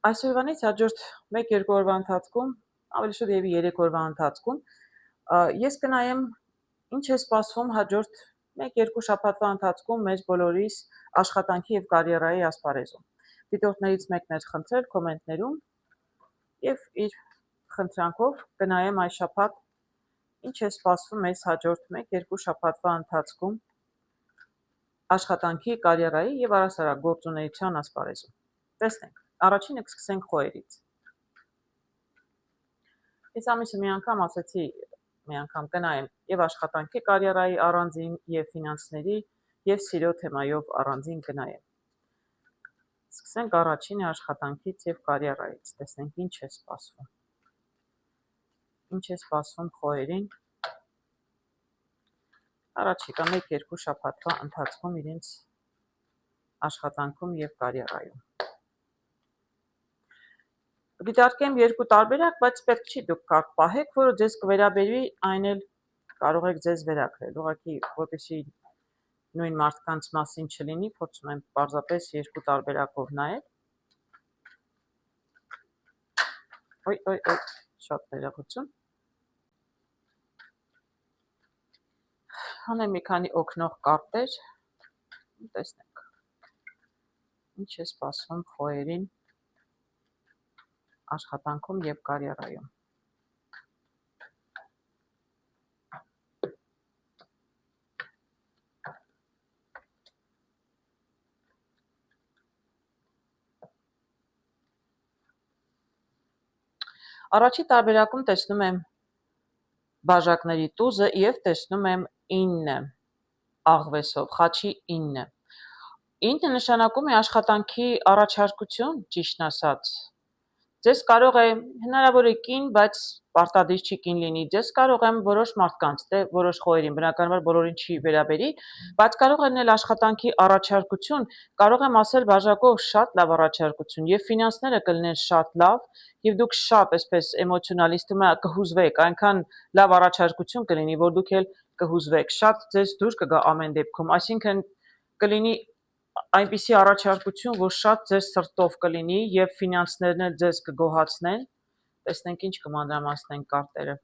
Այսօրվանից հաջորդ 1-2 օրվա ընթացքում, ավելի շուտ եւ 3 օրվա ընթացքում ես կնայեմ ինչ է սպասվում հաջորդ 1-2 շաբաթվա ընթացքում մեր բոլորիս աշխատանքի եւ կարիերայի ասպարեզում։ Դիտորդներից մեկն էր խնդրել կոմենտներում եւ իր խնդրանքով կնայեմ այս շաբաթ ինչ է սպասվում մեզ հաջորդ 1-2 շաբաթվա ընթացքում աշխատանքի, կարիերայի եւ առասարակ գործունեության ասպարեզում։ Տեսնենք։ Առաջինը կսկսենք խոհերից։ Այս ամիսը մի անգամ կնայեմ եւ աշխատանքի կարիերայի առանձին եւ ֆինանսների եւ սիրո թեմայով առանձին կնայեմ։ Սկսենք առաջինը աշխատանքից եւ կարիերայից, տեսնենք ինչ է սպասվում։ Ինչ է սպասվում խոհերին առաջիկա 1-2 շաբաթվա ընթացքում իրենց աշխատանքում եւ կարիերայում։ Դիտարկեմ երկու տարբերակ, բայց պետք չի դուք կարդ պահեք, որը ձեզ կվերաբերվի, այն էլ կարող եք ձեզ վերագրել։ Ուղղակի որպեսզի նույն մարդկանց մասին չլինի, փորձում եմ պարզապես երկու տարբերակով նայել։ Օй, շատ ներողություն։ Հանեմ մի քանի օգնող կարտեր, տեսնենք։ Ինչ է սպասվում խոհերին աշխատանքում եւ կարիերայում։ Առաջի տարբերակում տեսնում եմ բաժակների տուզը եւ տեսնում եմ 9 աղվեսով, խաչի 9։ 9 նշանակում է աշխատանքի առաջարկություն, ճիշտն ասած։ Ձեզ կարող է հնարավոր է կին, բայց պարտադիր չի կին լինի։ Ձեզ կարող եմ որոշ մարդկանց, որոշ խոհերին, բնականաբար բոլորին չի վերաբերի, բայց կարող է լինել աշխատանքի առաջարկություն, կարող եմ ասել բաժակով շատ լավ առաջարկություն եւ ֆինանսները կլինեն շատ լավ եւ դուք շատ այսպես էմոցիոնալիստում կհուզվեք, այնքան լավ առաջարկություն կլինի, որ դուք էլ կհուզվեք, շատ ձեզ դուր կգա ամեն դեպքում, այսինքն կլինի այնպիսի առաջարկություն, որ շատ ձեզ սրտով կլինի եւ ֆինանսներն էլ ձեզ կգոհացնեն։ Տեսնենք ինչ կմանրամասնեն կարտերը։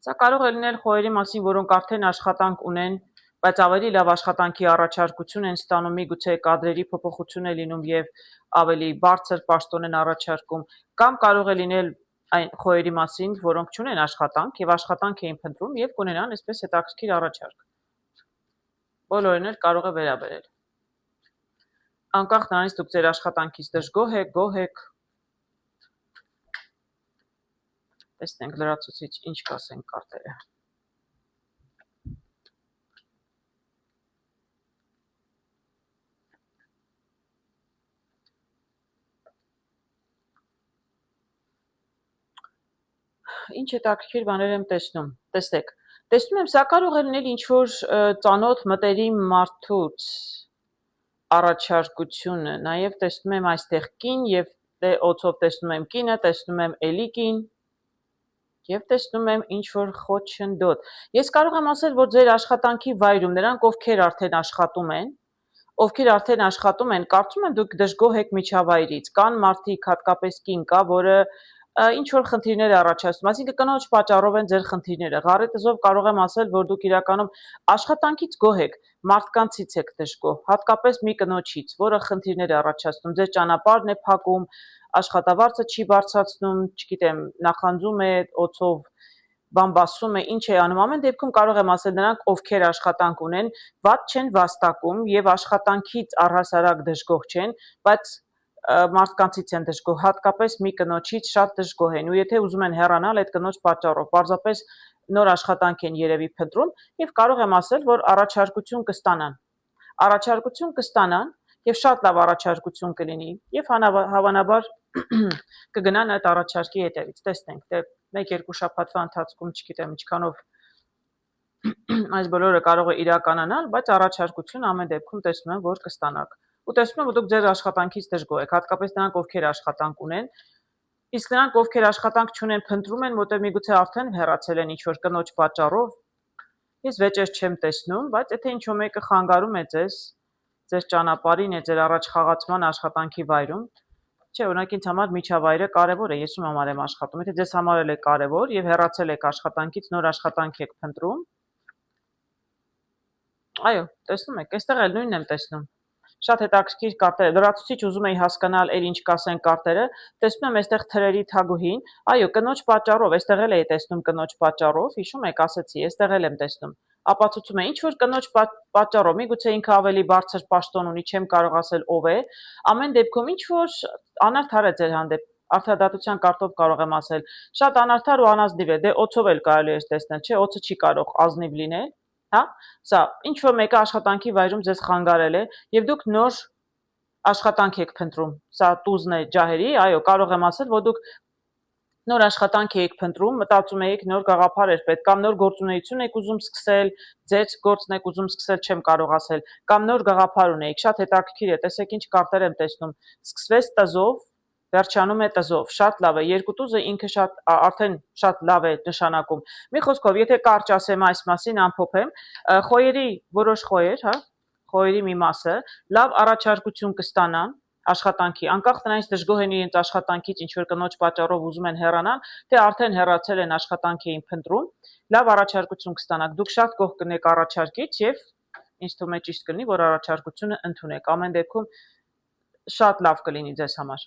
Սա կարող է լինել խոհերի մասին, որոնք արդեն աշխատանք ունեն, բայց ավելի լավ աշխատանքի առաջարկություն են ստանում, միգուցե կադրերի փոփոխություն է լինում եւ ավելի բարձր պաշտոն են առաջարկում, կամ կարող է լինել այն խոհերի մասին, որոնք չունեն աշխատանք եւ աշխատանք էին փնտրում եւ կունենան այսպես հետաքրքիր առաջարկ։ Բոլորին էլ կարող է վերաբերել։ Անկախ նրանից դուք ձեր աշխատանքից դժգոհ եք։ Տեսնենք լրացուցիչ ինչ կասեն կարտերը։ Ինչ հետաքրքիր բաներ եմ տեսնում։ Տեսեք։ Տեսնում եմ, սա կարող է լինել ինչ-որ ծանոթ մտերիմ մարդուց առաջարկությունը, նաև տեսնում եմ այստեղ կին եւ օծով տեսնում եմ կինը, տեսնում եմ էլի կին եւ տեսնում եմ ինչ-որ խոչընդոտ։ Ես կարող եմ ասել, որ ձեր աշխատանքի վայրում նրանք, ովքեր արդեն աշխատում են, կարծում եմ դուք դժգոհ եք միջավայրից, կան մարդիկ, հատկապես կին կա, որը ինչ-որ խնդիրներ է առաջացնում, այսինքն կնոջ պատճառով են ձեր խնդիրները։ Ղարետզով կարող եմ ասել, որ դուք իրականում աշխատանքից գոհ եք, մարդկանցից եք դժգոհ, հատկապես մի կնոջից, որը խնդիրներ է առաջացնում, ձեր ճանապարհն է փակում, աշխատավարձը չի բարձրացնում, չգիտեմ, նախանձում է, օծով բամբասում է, ինչ է անում, ամեն դեպքում կարող եմ ասել նրանք, ովքեր աշխատանք ունեն, վատ չեն վաստակում եւ աշխատանքից առհասարակ դժգոհ չեն, բայց մարդկանցից են դժգոհ, հատկապես մի կնոջից շատ դժգոհ են, ու եթե ուզում են հեռանալ այդ կնոջ պատճառով, պարզապես նոր աշխատանք են երևի փնտրում եւ կարող եմ ասել, որ առաջարկություն կստանան եւ շատ լավ առաջարկություն կլինի եւ հավանաբար կգնան այդ առաջարկի հետևից։ Տեսնենք, 1-2 շաբաթվա ընթացքում չգիտեմ ինչքանով այս բոլորը կարող է իրականանալ, բայց առաջարկություն ամեն դեպքում տեսնում եմ, որ կստանաք։ Ու տեսնում եմ, որ դուք ձեր աշխատանքից դժգոհ եք, հատկապես նրանք, ովքեր աշխատանք ունեն, իսկ նրանք, ովքեր աշխատանք չունեն, փնտրում են, որտեղ միգուցե արդեն հեռացել են ինչ-որ կնոջ պատճառով։ Ես վեճեր չեմ տեսնում, բայց եթե ինչ-որ մեկը խանգարում է ձեզ, ձեր ճանապարհին է, ձեր առաջխաղացման աշխատանքի վայրում։ Չէ, օրինակ ինձ համար միջավայրը կարևոր է, ես ում համար եմ աշխատում։ Եթե ձեզ համար էլ է կարևոր եւ հեռացել եք աշխատանքից, նոր աշխատանք եք փնտրում։ Այո, տեսնում եք, այստեղ էլ նույնն եմ տեսնում։ Շատ հետաքրքիր կարտեր, լրացուցիչ ուզում էի հասկանալ էլ ինչ կասեն կարտերը, տեսնում եմ այստեղ թրերի թագուհին, այո, կնոջ պատճառով, այստեղ էլ էի տեսնում կնոջ պատճառով, հիշում եք, ասեցի, այստեղ էլ եմ տեսնում, ապացուցում է, ինչ որ կնոջ պատճառով, միգուցե ինքը ավելի բարձր պաշտոն ունի, չեմ կարող ասել ով է, ամեն դեպքում ինչ որ անարդար է ձեր հանդեպ, արդարադատության կարտով կարող եմ ասել, շատ անարդար ու անազնիվ է, դե օծով էլ կարելի է տեսնել, չէ, օծը չի կարող ազնիվ լինել, հա, սա ինչ որ մեկը աշխատանքի վայրում ձեզ խանգարել է եւ դուք նոր աշխատանք եք փնտրում, սա տուզն է ջահերի, այո, կարող եմ ասել, որ դուք նոր աշխատանք եք փնտրում, մտածում եք նոր գաղափար էր պետք, կամ նոր գործունեություն եք ուզում սկսել, ձեր գործն եք ուզում սկսել, չեմ կարող ասել, կամ նոր գաղափար ունեիք, շատ հետաքրքիր է, տեսեք ինչ կարտեր եմ տեսնում, սկսվեց տզով, վերջանում է տզով, շատ լավ է, երկու տուզը ինքը շատ արդեն շատ լավ է նշանակում։ Մի խոսքով, եթե կարճ ասեմ այս մասին, ամփոփեմ, խոյերի որոշ խոյեր, հա, խոյերի մի մասը լավ առաջարկություն կստանան աշխատանքի, անկախ նրանից դժգոհ են իրենց աշխատանքից, ինչ որ կնոջ պատճառով ուզում են հեռանալ, թե արդեն հեռացել են աշխատանք էին փնտրում, լավ առաջարկություն կստանաք, դուք շատ գոհ կնեք առաջարկից եւ ինձ թվում է ճիշտ կլինի, որ առաջարկությունը ընդունեք, ամեն դեպքում շատ լավ կլինի ձեզ համար։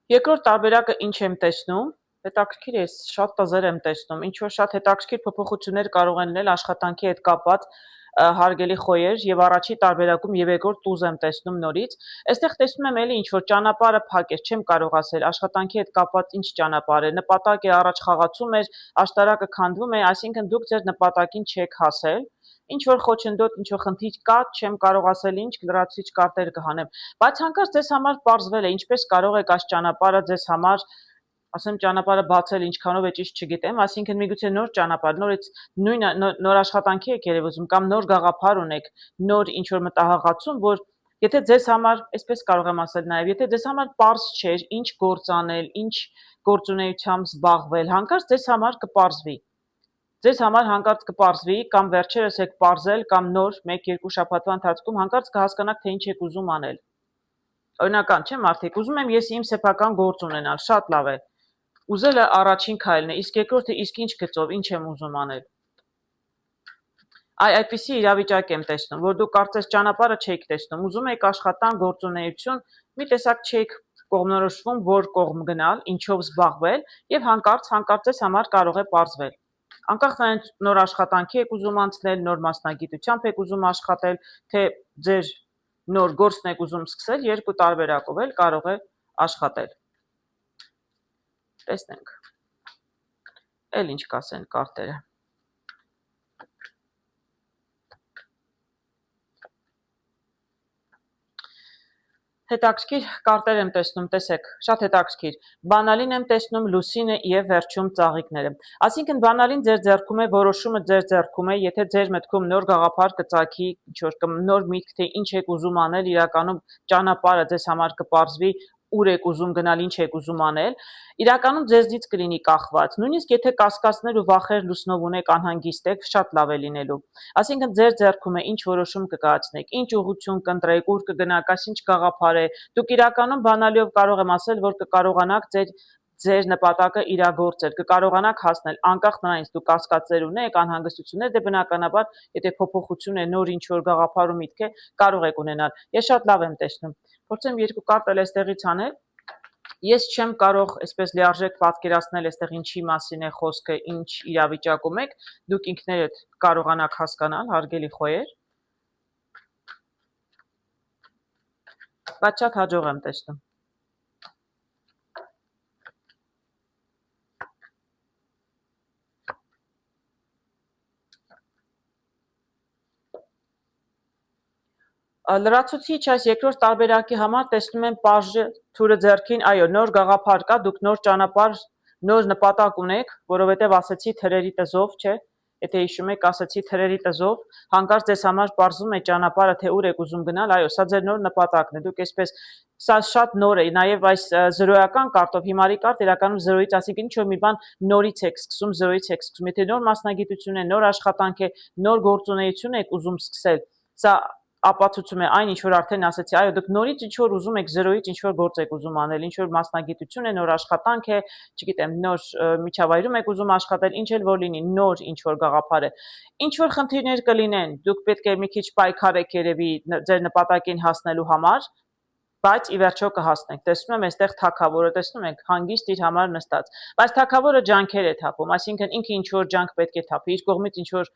Երկրորդ տարբերակը ինչ եմ տեսնում, հետաքրքիր է, շատ տզեր եմ տեսնում, ինչ որ շատ հետաքրքիր փոփոխություններ կարող են լինել աշխատանքի հետ կապված հարգելի խոյեր եւ առաջի տարբերակում եւ երկրորդ տուզ եմ տեսնում նորից։ Այստեղ տեսնում եմ էլի ինչ որ ճանապարհը փակ է, չեմ կարող ասել, աշխատանքի հետ կապված ինչ ճանապարհ է, նպատակ է առաջ խաղացում էր, աշտարակը քանդվում է, այսինքն դուք ձեր նպատակին չեք հասել։ Ինչ որ խոչընդոտ, ինչ որ խնդիր կա, չեմ կարող ասել ինչ, լրացուցիչ կարտեր կհանեմ, բայց հանկարծ ձեզ համար պարզվել է, ինչպես կարող եք այս ճանապարհը ձեզ համար, ասեմ ճանապարհը բացել ինչքանով է ճիշտ չգիտեմ, այսինքն միգուցե նոր ճանապարհ, նորից նույն նոր աշխատանքի եք երևի ուզում կամ նոր գաղափար ունեք, նոր ինչ որ մտահղացում, որ եթե ձեզ համար, այսպես կարող եմ ասել նաև, եթե ձեզ համար պարզ չէր, ինչ գործ անել, ինչ գործունեությամբ զբաղվել, հանկարծ ձեզ համար կպարզվի։ Ձեզ համար հանկարծ կպարզվի կամ վերջերս եք պարզել կամ նոր 1-2 շաբաթվա ընթացքում հանկարծ կհասկանաք, թե ինչ եք ուզում անել։ Օրինական, չէ՞ մարդիկ, ուզում եմ ես իմ սեփական գործ ունենալ, շատ լավ է։ Ուզելը առաջին քայլն է, իսկ երկրորդը իսկ ինչ գծով, ինչ եմ ուզում անել։ Այդպիսի իրավիճակ եմ տեսնում, որ դուք կարծես ճանապարհը չեք տեսնում, ուզում եք աշխատան, գործունեություն, մի տեսակ չեք կողմնորոշվում, որ կողմ գնալ, ինչով զբաղվել եւ հանկարծ ձեզ համար կարող է պարզվել։ Անկախ նրանից նոր աշխատանքի եք ուզում անցնել, նոր մասնագիտությամբ եք ուզում աշխատել, թե ձեր նոր գործն եք ուզում սկսել, երկու տարբերակով էլ կարող է աշխատել։ Տեսնենք։ Էլ ինչ կասեն կարտերը։ Հետաքրքիր կարտեր եմ տեսնում, տեսեք, շատ հետաքրքիր։ Բանալին եմ տեսնում, լուսինը եւ վերջում ծաղիկները։ Այսինքն բանալին ձեր ձեռքում է, որոշումը ձեր ձեռքում է, եթե ձեր մտքում նոր գաղափար կծագի, ինչ որ նոր միտք, թե ինչ եք ուզում անել, իրականում ճանապարհը ձեզ համար կպարզվի, ուր եք ուզում գնալ, ինչ եք ուզում անել, իրականում ձեզնից կլինի կախված։ Նույնիսկ եթե կասկածներ ու վախեր լուսնով ունեք, անհանգիստ եք, շատ լավ է լինելու։ Այսինքն ձեր ձեռքում է ինչ որոշում կկայացնեք, ինչ ուղղություն կընտրեք, ուր կգնաք, այսինչ գաղափար է։ Դուք իրականում բանալիով կարող եմ ասել, որ կկարողանաք ձեր նպատակը իրագործել, կկարողանաք հասնել, անկախ նրանից դուք կասկածներ ունեք, անհանգստություններ, դե բնականաբար, եթե փոփոխություն է, նոր ինչ-որ գաղափար ու միտք է, կարող եք ունենալ։ Ես շատ լավ եմ տեսնում։ Փորձեմ երկու կարտ էլ այստեղից անել։ Ես չեմ կարող այսպես լիարժեք պատկերացնել այստեղ ինչի մասին է խոսքը, ինչ իրավիճակում եք, դուք ինքներդ կարողանաք հասկանալ, հարգելի խոյեր։ Բայց շատ հաջող եմ տեսնում։ Լրացուցիչ այս երկրորդ տարբերակի համար տեսնում եմ պարժը թուրը ձեռքին, այո, նոր գաղափար կա, դուք նոր ճանապարհ, նոր նպատակ ունեք, որովհետև ասեցի թրերի տզով, չէ՞, եթե հիշում եք, ասեցի թրերի տզով, հանկարծ ձեզ համար պարզվում է ճանապարհը, թե ուր եք ուզում գնալ, այո, սա ձեր նոր նպատակն է, դուք այսպես, սա շատ նոր է, նաև այս զրոյական կարտով, հիմարի կարտ իրականում զրոյից, այսինքն ինչ-որ մի բան նորից եք սկսում, զրոյից եք սկսում, եթե նոր մասնագիտություն է, նոր աշխատանք է, նոր գործունեություն եք ուզում սկսել, Սա ապացուցում է այն, ինչ որ արդեն ասացի, այո, դուք նորից ինչ որ ուզում եք 0-ից ինչ որ գործ եք ուզում անել, ինչ որ մասնագիտություն է, նոր աշխատանք է, չգիտեմ, նոր միջավայրում եք ուզում աշխատել, ինչ էլ որ լինի, նոր ինչ որ գաղափար է։ Ինչ որ խնդիրներ կլինեն, դուք պետք է մի քիչ պայքարեք երևի ձեր նպատակին հասնելու համար, բայց ի վերջո կհասնենք։ Տեսնում եմ այստեղ թագավորը, տեսնում եք, հանգիստ իր համար նստած։ Բայց թագավորը ջանքեր է թափում, այսինքն ինքը ինչ որ ջանք պետք է թափի, իր կողմից ինչ որ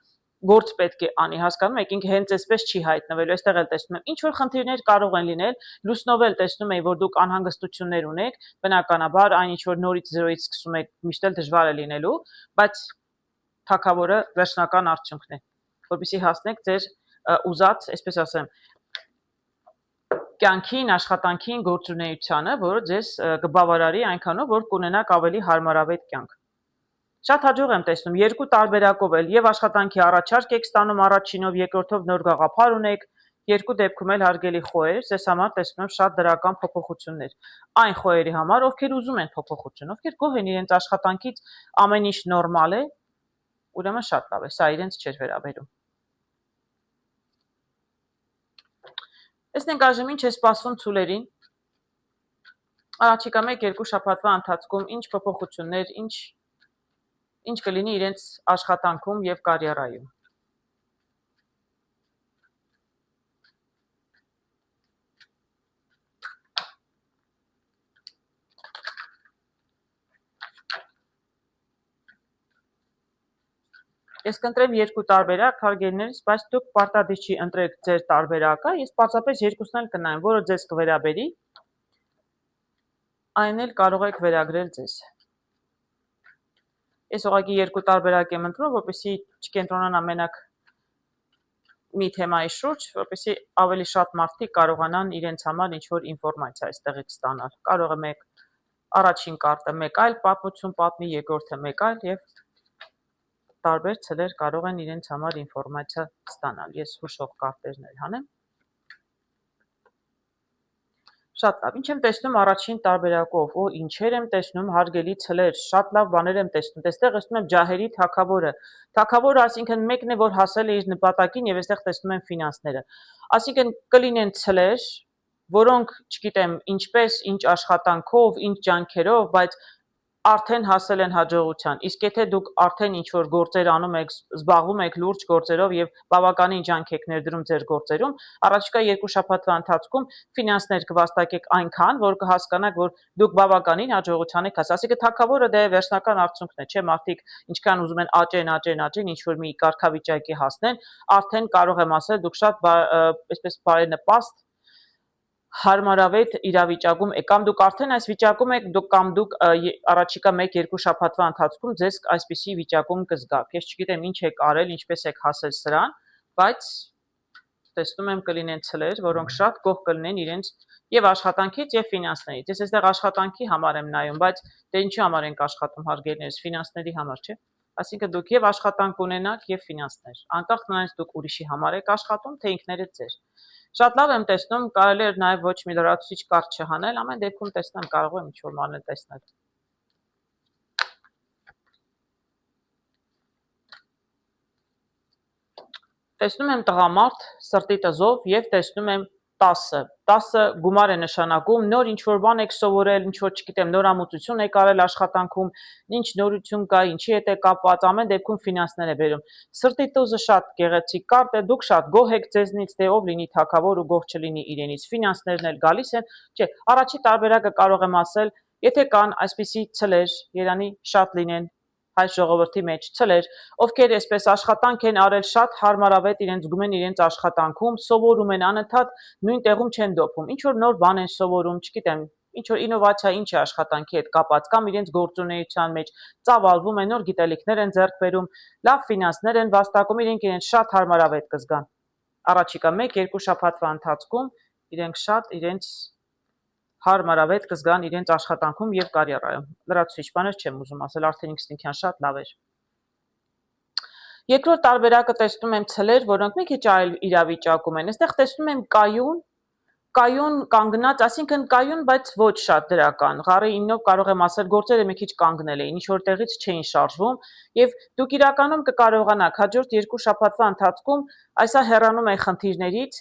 գործ պետք է անի, հասկանում եք, ինքը հենց այսպես չի հայտնվելու, այստեղ էլ տեսնում եմ, ինչ որ խնդիրներ կարող են լինել, լուսնով էլ տեսնում եմ, որ դուք անհանգստություններ ունեք, բնականաբար այն ինչ որ նորից 0-ից սկսում եք, միշտ էլ դժվար է լինելու, բայց թագավորը վերջնական արդյունքն է, որպեսզի հասնեք ձեր ուզած, այսպես ասեմ, կյանքին, աշխատանքին, գործունեությանը, որը ձեզ կբավարարի այնքանով, որ կունենաք ավելի հարմարավետ կյանք։ Շատ հաջող եմ տեսնում, երկու տարբերակով էլ եւ աշխատանքի առաջարկ եք ստանում առաջինով, երկրորդով նոր գաղափար ունեք, երկու դեպքում էլ հարգելի խոհեր, ձեզ համար տեսնում եմ շատ դրական փոփոխություններ։ Այն խոհերի համար, ովքեր ուզում են փոփոխություն, ովքեր գոհ են իրենց աշխատանքից, ամեն ինչ նորմալ է, ուրեմն շատ լավ է, սա իրենց չէր վերաբերում։ Տեսնենք այժմ ինչ է սպասվում ցուլերին։ Առաջիկա 1-2 շաբաթվա ընթացքում ինչ փոփոխություններ, ինչ կլինի իրենց աշխատանքում եւ կարիերայում։ Ես կընտրեմ երկու տարբերակ, հարգելիներս, բայց դուք պարտադիր չի ընտրեք ձեր տարբերակը, ես պարզապես երկուսն էլ կնայեմ, որը ձեզ կվերաբերի, այն էլ կարող եք վերագրել ձեզ։ Ես ուղղակի երկու տարբերակ եմ ընտրում, որպեսզի չկենտրոնանամ մենակ մի թեմայի շուրջ, որպեսզի ավելի շատ մարդիկ կարողանան իրենց համար ինչ-որ ինֆորմացիա այստեղից ստանալ։ Կարող է մեկ առաջին կարտը մեկ այլ պատմություն պատմի, երկրորդը մեկ այլ եւ տարբեր ցելեր կարող են իրենց համար ինֆորմացիա ստանալ։ Ես հուշող կարտերն էլ հանեմ։ Շատ լավ, ինչ եմ տեսնում առաջին տարբերակով, ինչեր եմ տեսնում, հարգելի ցելեր, շատ լավ բաներ եմ տեսնում։ Այստեղ տեսնում եմ ջահերի թագավորը։ Թագավորը, այսինքն մեկն է, որ հասել է իր նպատակին եւ այստեղ տեսնում եմ ֆինանսները։ Այսինքն կլինեն ցելեր, որոնք, չգիտեմ, ինչպես, ինչ աշխատանքով, ինչ ջանքերով, բայց արդեն հասել են հաջողության։ Իսկ եթե դուք արդեն ինչ-որ գործեր անում եք, զբաղվում եք լուրջ գործերով եւ բավականին ջանք եք ներդրում ձեր գործերում, առաջիկա 2 շաբաթվա ընթացքում ֆինանսներ կվաստակեք այնքան, որ կհասկանաք, որ դուք բավականին հաջողության եք հասել։ Այսինքն թագավորը դա վերջնական արդյունքն է, չէ՞, մարդիկ ինչքան ուզում են աճեն, ինչ-որ մի կարգավիճակի հասնեն, արդեն կարող եմ ասել, դուք շատ այսպես բարենպաստ հարմարավետ իրավիճակում եք, կամ դուք արդեն այս վիճակում եք, կամ դուք առաջիկա 1-2 շաբաթվա ընթացքում ձեզ այսպիսի վիճակում կզգաք։ Ես չգիտեմ ինչ եք արել, ինչպես եք հասել սրան, բայց տեսնում եմ կլինեն ցելեր, որոնք շատ գոհ կլինեն իրենց եւ աշխատանքից եւ ֆինանսներից։ Ես այստեղ աշխատանքի համար եմ նայում, բայց դե ինչի համար ենք աշխատում, հարգելիներս, ֆինանսների համար, չէ՞։ Այսինքն դուք եւ աշխատանք ունենաք եւ ֆինանսներ։ Անկախ նրանից դուք ուրիշի համար եք աշխատում, թե ինքներդ ձեր։ Շատ լավ եմ տեսնում, կարելի է նաև ոչ մի լրացուցիչ կարճ չհանել, ամեն դեպքում տեսնեմ, կարող եմ ինչ-որ մանել տեսնել։ Տեսնում եմ տղամարդ, սրտի տզով եւ տեսնում եմ 10 գումար է նշանակում, նոր ինչ-որ բան եք սովորել, ինչ-որ, չգիտեմ, նորամուծություն եք արել աշխատանքում, ինչ նորություն կա, ինչի հետ է կապված, ամեն դեպքում ֆինանսներ է բերում։ Սրտի տուզը շատ գեղեցիկ կարտ է, դուք շատ գոհ եք ձեզնից, թե ով լինի թագավոր ու գոհ չլինի իրենից, ֆինանսներն էլ գալիս են, չէ, առաջի տարբերակը կարող եմ ասել, եթե կան այսպիսի ցելեր, երանի շատ լինեն հայ ժողովրդի մեջ ցելեր, ովքեր այսպես աշխատանք են արել շատ հարմարավետ իրենց զգում են իրենց աշխատանքում, սովորում են անընդհատ նույն տեղում չեն դոփում, ինչ որ նոր բան են սովորում, չգիտեմ, ինչ որ ինովացիա ինչ է աշխատանքի հետ կապած, կամ իրենց գործունեության մեջ ծավալվում են, նոր գիտելիքներ են ձեռք բերում, լավ ֆինանսներ են վաստակում, իրենց շատ հարմարավետ կզգան։ Առաջիկա 1-2 շաբաթվա ընթացքում իրենք շատ իրենց հարմարավետ կզգան իրենց աշխատանքում եւ կարիերայում։ Լրացուցիչ բաներ չեմ ուզում ասել, արդեն ինքնին շատ լավ էր։ Երկրորդ տարբերակը տեսնում եմ ցելեր, որոնք մի քիչ այլ իրավիճակում են։ Այստեղ տեսնում եմ կայուն, կայուն կանգնած, այսինքն կայուն, բայց ոչ շատ դրական։ Ղարի 9-ով կարող եմ ասել գործերը մի քիչ կանգնել էին, ինչ որ տեղից չէին շարժվում, եւ դուք իրականում կկարողանաք հաջորդ 2 շաբաթվա ընթացքում այսա հեռանում է խնդիրներից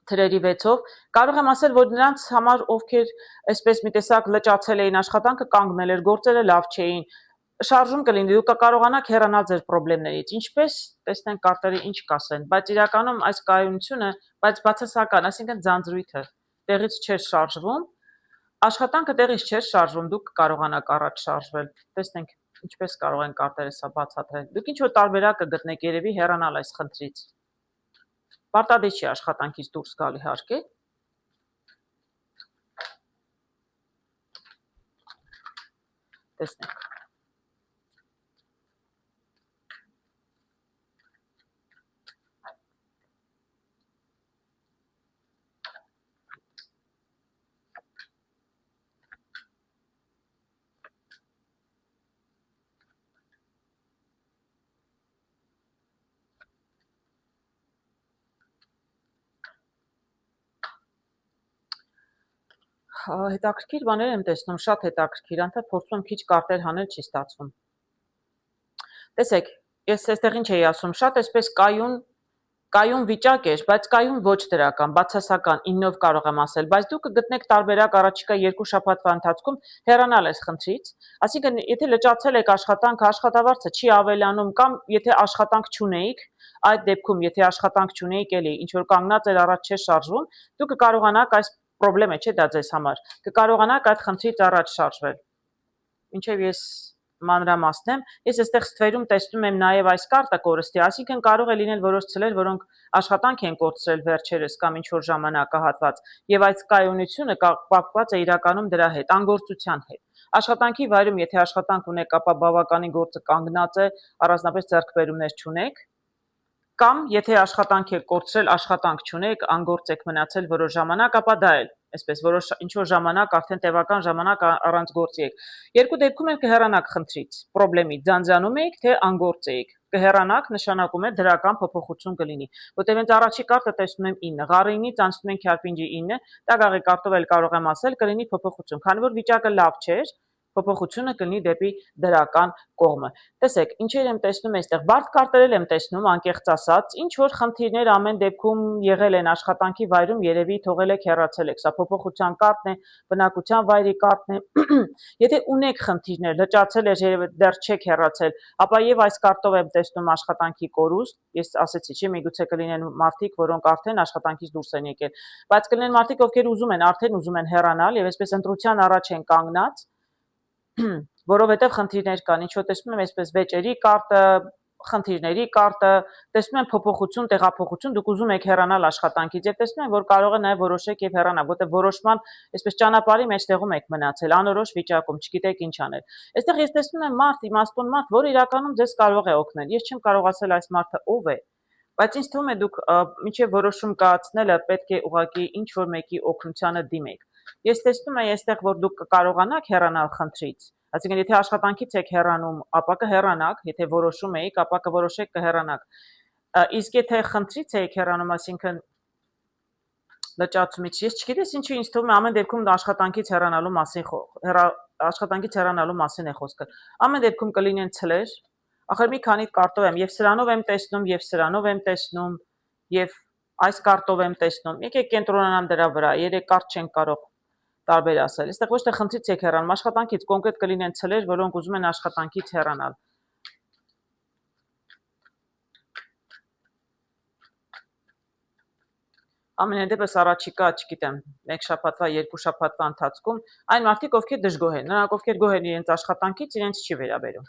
թրերի 6-ով, կարող եմ ասել, որ նրանց համար, ովքեր այսպես մի տեսակ լճացել էին աշխատանքը, կանգնել էր, գործերը լավ չէին, շարժում կլինի, դուք կկարողանաք հեռանալ ձեր խնդիրներից, ինչպես տեսնենք կարտերը ինչ կասեն, բայց իրականում այս կայունությունը, բայց բացասական, այսինքն ձանձրույթը տեղից չէր շարժվում, աշխատանքը տեղից չէր շարժվում, դուք կկարողանաք առաջ շարժվել, տեսնենք ինչպես կարող են կարտերը սա բացատրել, դուք ինչ որ տարբերակ կգտնեք երևի հեռանալ այս խնդրից, պարտադիր չի աշխատանքից դուրս գալ իհարկե, տեսնենք. Հետաքրքիր բաներ եմ տեսնում, շատ հետաքրքիր, անդադ փորձում եմ քիչ կարտեր հանել, չի ստացվում։ Տեսեք, ես այստեղ ինչ էի ասում, շատ այսպես կայուն վիճակ էր, բայց կայուն ոչ դրական, բացասական 9-ով կարող եմ ասել, բայց դուք կգտնեք տարբերակ առաջիկա 2 շաբաթվա ընթացքում հեռանալ այս խնդրից, այսինքն եթե լճացել եք աշխատանքը, աշխատավարձը չի ավելանում կամ եթե աշխատանք չունեիք, այդ դեպքում եթե աշխատանք չունեիք, էլի ինչ որ կանգնած էր առաջ չէ շարժվում, դուք կկարողանաք այս պրոբլեմը չէ դա ձեզ համար, կկարողանաք այդ խնդրից առաջ շարժվել։ Ինչև ես մանրամասնեմ, ես այստեղ ստվերում տեսնում եմ նաև այս կարտը կորստի, այսինքն կարող է լինել որոշ ցլեր, որոնք աշխատանք են կորցրել վերջերս կամ ինչ որ ժամանակահատված, եւ այս կայունությունը կապված է իրականում դրա հետ, անգործության հետ։ Աշխատանքի վայրում, եթե աշխատանք ունեք, ապա բավականին գործը կանգնած է, առանձնապես ձեռքբերումներ չունեք, կամ եթե աշխատանք եք կորցրել, աշխատանք չունեք, անգործ եք մնացել որոշ ժամանակ, ապա դա էլ այսպես որոշ ինչ որ ժամանակ արդեն տևական ժամանակ առանց գործի եք։ Երկու դեպքում էլ կհեռանաք խնդրից, խնդրեմից, ձանձրանում եք, թե անգործ եք։ Կհեռանաք, նշանակում է դրական փոփոխություն կլինի։ Որտեղ հենց առաջի կարտը տեսնում եմ 9, ղարի 9-ից անցնում ենք քյարպինջի 9, տագաղի կարտով էլ կարող եմ ասել կլինի փոփոխություն, քանի որ վիճակը լավ չէր, փոփոխությունը կլինի դեպի դրական կողմը։ Տեսեք, ինչեր եմ տեսնում այստեղ, բարդ կարտերել եմ տեսնում, անկեղծ ասած, ինչ որ խնդիրներ ամեն դեպքում եղել են աշխատանքի վայրում, երևի թողել եք հեռացել եք, սա փոփոխության կարտն է, բնակության վայրի կարտն է։ Եթե ունեք խնդիրներ, լճացել եք, երևի դեռ չեք հեռացել, ապա եւ այս կարտով եմ տեսնում աշխատանքի կորուստ, ես ասեցի, չէ՞, միգուցե կլինեն մարդիկ, որոնք արդեն աշխատանքից դուրս են եկել, բայց կլինեն մարդիկ, ովքեր արդեն ուզում են հեռանալ եւ այսպես ընտրության առաջ են կանգնած, որովհետև խնդիրներ կան, ինչ որ տեսնում եմ այսպես վեճերի կարտը, խնդիրների կարտը, տեսնում եմ փոփոխություն, տեղափոխություն, դուք ուզում եք հեռանալ աշխատանքից եւ տեսնում եմ, որ կարող է նաեւ որոշեք եւ հեռանալ, որտեղ որոշման այսպես ճանապարհի մեջտեղում եք մնացել, անորոշ վիճակում, չգիտեք ինչ անել։ Այստեղ ես տեսնում եմ մարդ, իմաստուն մարդ, որը իրականում ձեզ կարող է օգնել։ Ես չեմ կարող ասել այս մարդը ով է, բայց ինձ թվում է դուք մինչև որոշում կայացնելը պետք է ուղղակի ինչ որ մեկի օգնությանը դիմեք։ Ես տեսնում եմ այստեղ, որ դուք կկարողանաք հեռանալ խնդրից, այսինքն եթե աշխատանքից եք հեռանում, ապա կհեռանաք, եթե որոշում եք, ապա կորոշեք կհեռանաք։ Իսկ եթե խնդրից եք հեռանում, այսինքն լճացումից, ես չգիտես ինչու ինձ թվում է ամեն դեպքում աշխատանքից հեռանալու մասին է խոսքը։ Ամեն դեպքում կլինեն ցլեր, ախր մի քանի կարտով եմ, եւ սրանով եմ տեսնում, եւ սրանով եմ տեսնում, եւ այս կարտով եմ տեսնում։ Եկեք կենտրոնանամ դրա վրա, 3 կարտ չեն կարող տարբեր ասել։ Այստեղ ոչ թե խնդրից եք հեռանում, աշխատանքից կոնկրետ կլինեն ցլեր, որոնք ուզում են աշխատանքից հեռանալ։ Ամենայն դեպս առաջիկա, չգիտեմ, 1 շաբաթվա, 2 շաբաթվա ընթացքում այն մարդիկ, ովքեր դժգոհ են, նրանք ովքեր գոհ են իրենց աշխատանքից, իրենց չի վերաբերում։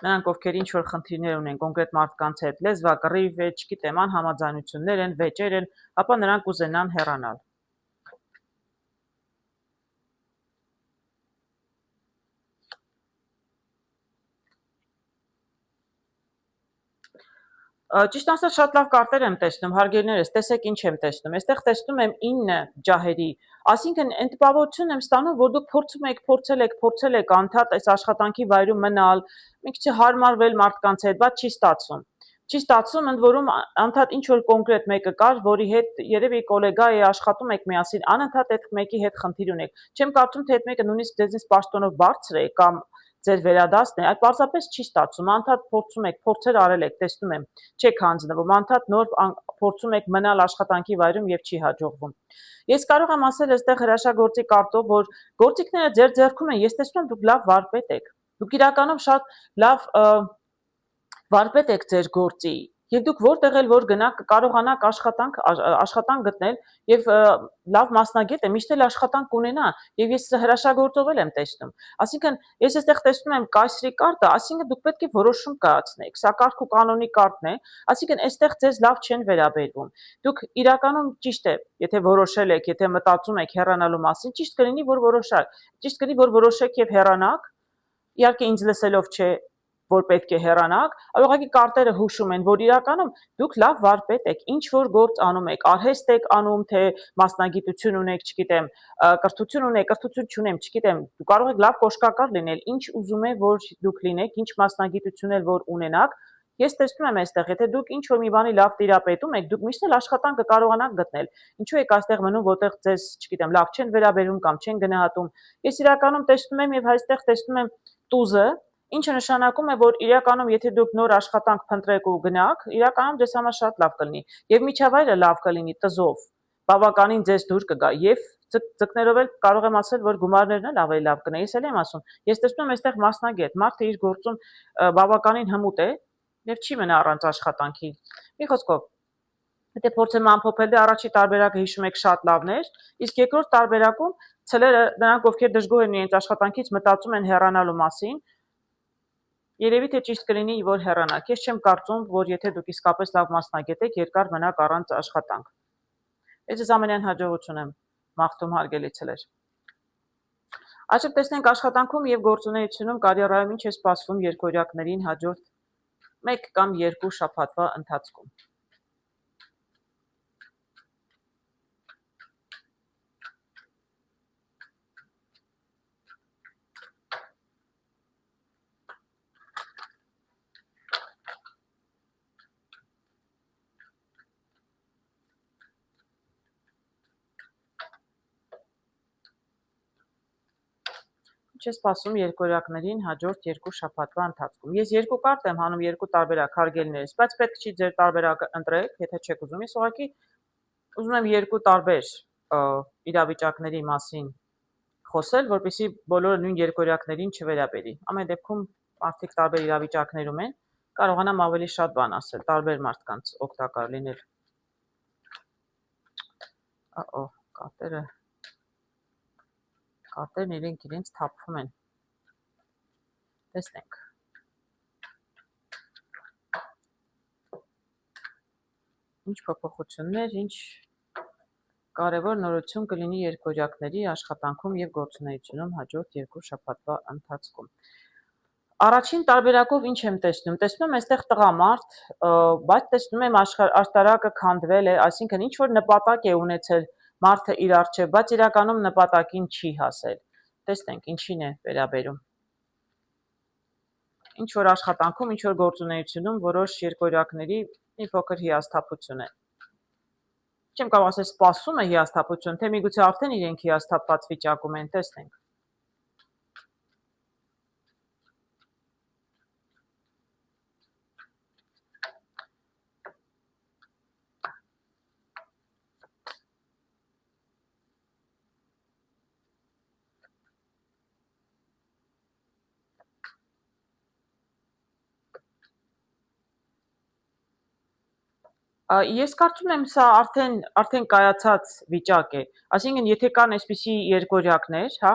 Նրանք ովքեր ինչ որ խնդիրներ ունեն կոնկրետ մարդկանց հետ, լեզվակռիվ է, չգիտեմ, անհամաձայնություններ են, վեճեր են, ապա նրանք կուզենան հեռանալ։ Ճիշտ ասած շատ լավ կարտեր եմ տեսնում, հարգելիներս, տեսեք ինչ եմ տեսնում, այստեղ տեսնում եմ 9 ջահերի, այսինքն այն տպավորություն եմ ստանում, որ դուք փորձել եք անդադ այս աշխատանքի վայրում մնալ, մի քիչ հարմարվել մարդկանց հետ, բայց չի ստացվում։ Չի ստացվում, ընդ որում անդադ ինչ որ կոնկրետ մեկը կար, որի հետ երևի գոլեգա է աշխատում եք միասին, անընդհատ այդ մեկի հետ խնդիր ունեք։ Չեմ կարծում, թե այդ մեկը նույնիսկ ձեզնից պաշտոնով բարձր է կամ ձեր վերադասն է, այդ պարզապես չի ստացվում, անդադ փորձում եք, փորձեր արել եք, տեսնում եմ, չեք հանձնվում, անդադ նոր փորձում եք մնալ աշխատանքի վայրում եւ չի հաջողվում։ Ես կարող եմ ասել այստեղ հրաշագործի կարտով, որ գործիքները ձեր ձեռքում են, ես տեսնում եմ դուք լավ վարպետ եք։ Դուք իրականում շատ լավ վարպետ եք ձեր գործի եւ դուք որտեղ էլ որ գնաք կարողանաք աշխատանք գտնել եւ լավ մասնագետ է միշտ էլ աշխատանք կունենա եւ ես հրաշագործով եմ տեսնում, այսինքն ես այստեղ տեսնում եմ կայսրի կարտը, այսինքն դուք պետք է որոշում կայացնեք, սա կարգ ու կանոնի կարտն է, այսինքն այստեղ ձեզ լավ չեն վերաբերվում, դուք իրականում ճիշտ է, եթե որոշել եք, եթե մտածում եք հեռանալու մասին, ճիշտ կլինի որ որոշեք եւ հեռանաք, իհարկե ինձ լսելով չէ որ պետք է հեռանաք, այլ ուղղակի կարտերը հուշում են, որ իրականում դուք լավ վարպետ եք, ինչ որ գործ անում եք, արհեստ եք անում, թե մասնագիտություն ունեք, չգիտեմ, կրթություն ունեք, կրթություն չունեմ, չգիտեմ, դուք կարող եք լավ կոշկակար լինել, ինչ ուզում եք որ դուք լինեք, ինչ մասնագիտություն էլ որ ունենաք, ես տեսնում եմ այստեղ, եթե դուք ինչ որ մի բանի լավ տիրապետում եք, դուք միշտ էլ աշխատանք կկարողանաք գտնել, ինչու եք այստեղ մնում, որտեղ ձեզ, չգիտեմ, լավ չեն վերաբերում կամ չեն գնահատում, ես իրականում տեսնում եմ եւ այստեղ տեսնում եմ տուզը, ինչը նշանակում է, որ իրականում եթե դուք նոր աշխատանք փնտրեք ու գնաք, իրականում ձեզ համար շատ լավ կլինի եւ միջավայրը լավ կլինի տզով, բավականին ձեզ դուր կգա եւ ձկներով էլ կարող եմ ասել, որ գումարներն էլ ավելի լավ կնեն, ես էլ եմ ասում, ես տեսնում եմ այստեղ մասնագետ, մարդը իր գործում բավականին հմուտ է եւ չի մնա առանց աշխատանքի, մի խոսքով Եթե փորձեմ ամփոփել, դե առաջի տարբերակը հիշում եք շատ լավն էր, իսկ երկրորդ տարբերակում ցելերը նրանք ովքեր դժգոհ են իրենց աշխատանքից մտածում են հեռանալու մասին, երևի թե ճիշտ կլինի, որ հեռանաք։ Ես չեմ կարծում, որ եթե դուք իսկապես լավ մասնագետ եք, երկար մնաք առանց աշխատանք։ Ես ձեզ ամենայն հաջողություն եմ մաղթում հարգելի ցելեր։ Այժմ տեսնենք աշխատանքում եւ գործունեությունում կարիերայում ինչ է սպասվում երկօրյակներին հաջորդ 1 կամ 2 շաբաթվա ընթացքում։ Ինչ է սպասում երկօրյակներին հաջորդ 2 շաբաթվա ընթացքում։ Ես 2 կարտ եմ հանում 2 տարբերակ հարգելիներս, բայց պետք չի ձեր տարբերակը ընտրեք, եթե չեք ուզում։ Ես ուղղակի ուզում եմ 2 տարբեր իրավիճակների մասին խոսել, որպեսզի բոլորը նույն երկօրյակներին չվերաբերի։ Ամեն դեպքում մարդիկ տարբեր իրավիճակներում են, կարողանամ ավելի շատ բան ասել, տարբեր մարդկանց օգտակար լինել։ Կարտերն իրենց թափվում են։ Տեսնենք։ Ինչ փոփոխություններ, ինչ կարևոր նորություն կլինի երկօրյակների աշխատանքում եւ գործունեությունում հաջորդ 2 շաբաթվա ընթացքում։ Առաջին տարբերակով ինչ եմ տեսնում։ Տեսնում եմ այստեղ տղամարդ, բայց տեսնում եմ աշտարակը քանդվել է, այսինքն ինչ որ նպատակ է ունեցել մարդը իր առջև, բայց իրականում նպատակին չի հասել։ Տեսնենք ինչին է վերաբերում։ Ինչ որ աշխատանքում, ինչ որ գործունեությունում որոշ երկօրյակների մի փոքր հիասթափություն է։ Չեմ կարող ասել սպասում է հիասթափություն, թե միգուցե արդեն իրենք հիասթափված վիճակում են, տեսնենք։ Ես կարծում եմ սա արդեն կայացած վիճակ է, այսինքն եթե կան այսպիսի երկօրյակներ, հա,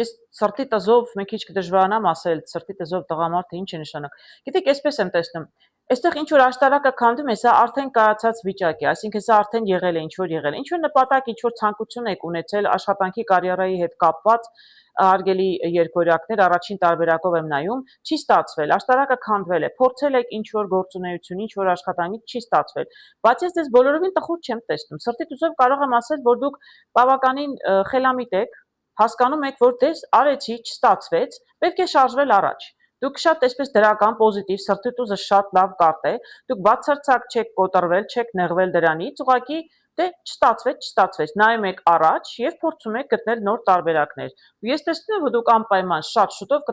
ես սրտի տզով մի քիչ կդժվարանամ ասել սրտի տզով տղամարդը ինչ է նշանակում։ Գիտեք, այսպես եմ տեսնում, այստեղ ինչ որ աշտարակը քանդում է, սա արդեն կայացած վիճակ է, այսինքն սա արդեն եղել է, ինչ որ եղել է, ինչ որ նպատակ, ինչ որ ցանկություն եք ունեցել աշխատանքի կարիերայի հետ կապված, հարգելի երկօրյակներ, առաջին տարբերակով եմ նայում, չի ստացվել, աշտարակը քանդվել է, փորձել եք ինչ որ գործունեություն, ինչ որ աշխատանքի չի ստացվել, բայց ես դες բոլորովին տխուր չեմ տեսնում, սրտի տուզով կարող եմ ասել, որ դուք բավականին խելամիտ եք, հասկանում եք, որ դες արեցի, չստացվեց, պետք է շարժվել առաջ, Դուք շատ այսպես դրական, պոզիտիվ, սրտի տուզը շատ լավ կարտ է, դուք բացարձակ չեք կոտրվել, չեք նեղվել դրանից, ուղղակի դե չստացվեց, նայում եք առաջ եւ փորձում եք գտնել նոր տարբերակներ։ Ու ես տեսնում եմ, որ դուք անպայման շատ շուտով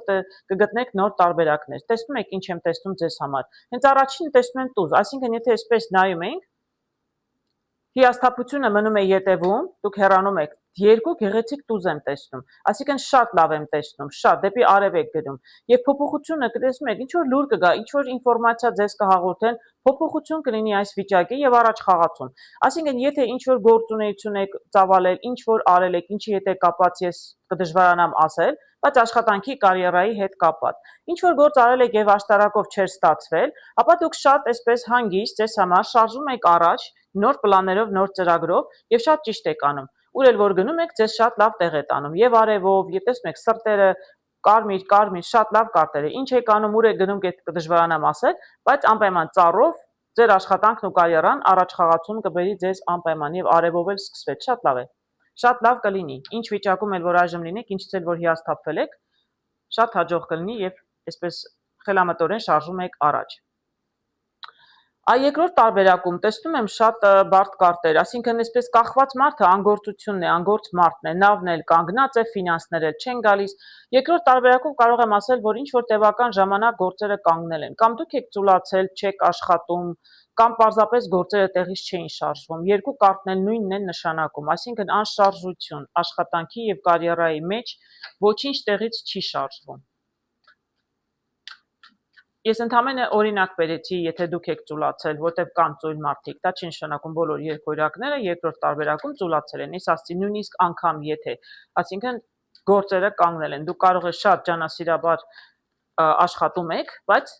կգտնեք նոր տարբերակներ։ Տեսնում եք ինչ եմ տեսնում ձեզ համար։ Հենց առաջին տեսնում եմ տուզ, այսինքն եթե այսպես նայում ենք, հիասթափությունը մնում է ետևում, դուք հեռանում եք, երկու գեղեցիկ տուզ եմ տեսնում, այսինքն շատ լավ եմ տեսնում, շատ դեպի արև եք գնում, եւ փոփոխությունը տեսնում եք, ինչ որ լուր կգա, ինչ որ ինֆորմացիա ձեզ կհաղորդեն, փոփոխություն կլինի այս վիճակի եւ առաջ խաղացում։ Այսինքն եթե ինչ որ գործունեություն եք ծավալել, ինչ որ արել եք, ինչի հետ է կապված, ես կդժվարանամ ասել, բայց աշխատանքի կարիերայի հետ կապված։ Ինչ որ գործ արել եք եւ աշտարակով չէր ստացվել, ապա դուք շատ այսպես հանգիստ ձեզ համար շարժում եք առաջ, նոր պլաններով, նոր ծրագրով եւ շատ ճիշտ եք անում։ Ուր էլ որ գնում եք, ձեզ շատ լավ տեղ է տանում եւ արևով, եւ տեսնում եք սրտերը կարմիր, շատ լավ կարտեր է։ Ինչ եք անում, ուր եք գնում, կդժվարանամ ասել, բայց անպայման ծառով ձեր աշխատանքն ու կարիերան առաջ խաղացում կբերի ձեզ անպայման եւ արևով էլ սկսվեց, շատ լավ է։ Շատ լավ կլինի։ Ինչ վիճակում էլ որ այժմ լինեք, ինչից էլ որ հիասթափվել եք, շատ հաջող կլինի եւ այսպես խելամտորեն շարժում եք առաջ։ Երկրորդ տարբերակում տեսնում եմ շատ բարդ կարտեր, այսինքն այսպես կախված մարդը անգործությունն է, անգործ մարդն է, նավն էլ կանգնած է, ֆինանսները չեն գալիս։ Երկրորդ տարբերակում կարող եմ ասել, որ ինչ որ տևական ժամանակ գործերը կանգնել են, կամ դուք եք ծուլացել, չեք աշխատում, կամ պարզապես գործերը տեղից չէին շարժվում։ Երկու կարտն էլ նույնն են նշանակում, այսինքն անշարժություն, աշխատանքի եւ կարիերայի մեջ ոչինչ տեղից չի շարժվում։ Ես ընդհանրապես օրինակ բերեցի, եթե դուք եք ծուլացել, որտեղ կան ծույլ մարդիկ, դա չի նշանակում բոլոր երկօրյակները երկրորդ տարբերակում ծուլացել են։ Ես ասացի նույնիսկ անգամ եթե, այսինքն գործերը կանգնել են։ Դուք կարող եք շատ ջանասիրաբար աշխատում եք, բայց